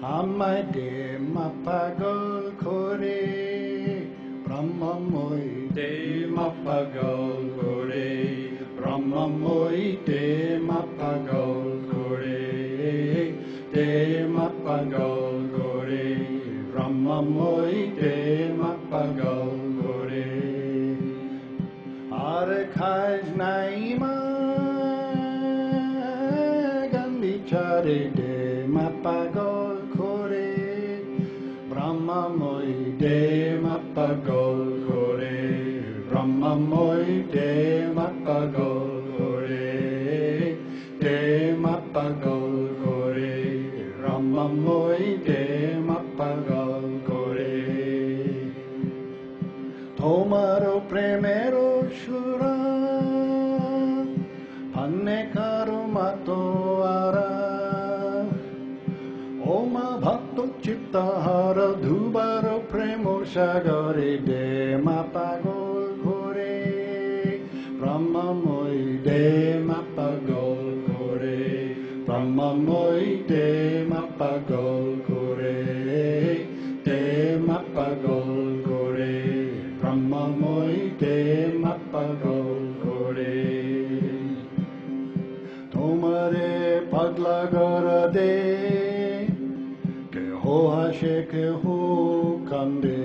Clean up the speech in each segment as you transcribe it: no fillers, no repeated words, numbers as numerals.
আমায় দে মা পাগল করে ব্রহ্মময় দে মা পাগল করে ব্রহ্মময় দে মা পাগল করে দে মা পাগল করে ব্রহ্মময় দে মা পাগল করে আর খাস নাই মা গান বিচারে দে মা পাগল করে ব্রহ্মময় দে মা পাগল করে ব্রহ্মময় দে মা পাগল করে দে মা পাগল করে ব্রহ্মময় দে মা পাগল করে তোমারও প্রেমের সুরা अन्य कारो मातो आरा ओमा भक्तो चित्तहार धुबारो प्रेमो सागरे दे मा पागल करे ब्रह्ममय दे मा पागल करे ब्रह्ममय दे मा पागल करे दे मा पागल करे ब्रह्ममय दे मा पागल करे তোমারে পাগলা করে দে কেহ হাসে কেহ কান্দে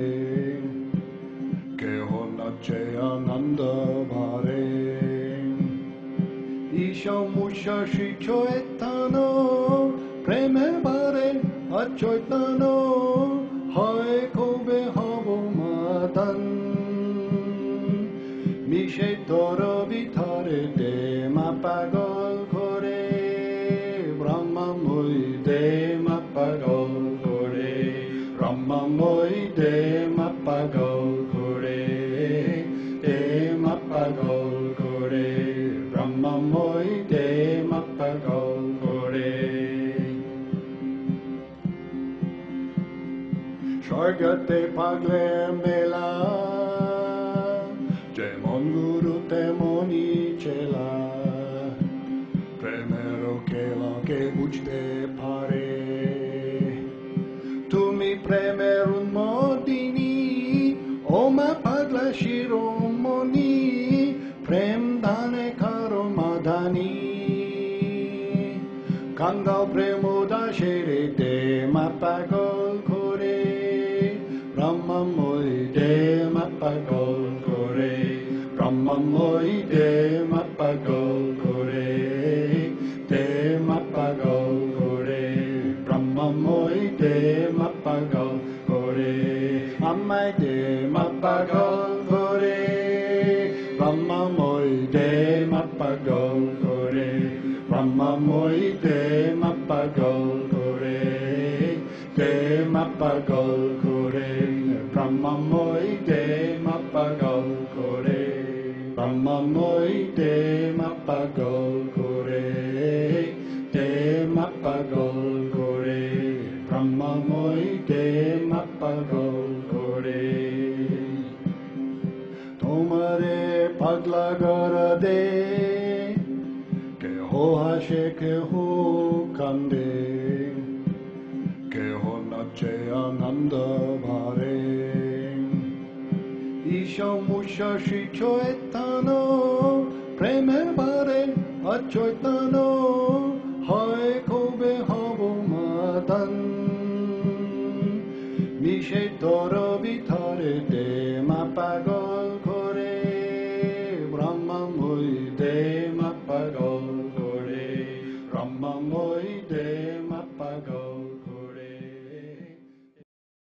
কেহ নাচে আনন্দ ভরে ঈশমুষি চৈতন্য প্রেমে বারে অচৈতন্য হয় কবে হব মাতন মিশে তোর ভিতরে দে মা পাগল করে ব্রহ্মময় দে মা পাগল করে ব্রহ্মময় দে মা পাগল করে দে মা পাগল করে ব্রহ্মময় দে মা পাগল করে স্বর্গতে পাগলে মেলা যেমন গুরু তেমনি চেলা প্রেমের খেলাকে বুঝতে পারে তুমি প্রেমের উন্মোদিনী ও মা পাগলা শিরোমণি প্রেম দানে কারো মাধানী কাঙ্গাও প্রেম দাসের দে মা পাগল করে ব্রহ্মময় দে মা পাগল করে ব্রহ্মময় দে মা পাগল করে দে মা পাগল করে ব্রহ্মময় দে মা পাগল করে আমায় দে মা পাগল করে ব্রহ্মময় দে মা পাগল করে ব্রহ্মময় দে মা পাগল করে দে মা পাগল করে ব্রহ্মময় দে মা পাগল করে ব্রহ্মময় দে মা পাগল করে দে মা পাগল করে ব্রহ্মময় দে মা পাগল করে তোমারে পাগলা করে দে কেহ হাসে কেহ কান্দে কেহ নাচে আনন্দ ভরে ঈশমুষি চৈতন্য প্রেমে বারে অচৈতন্য হয় কবে হব মাতন মিশে তোর ভিতরে দে মা পাগল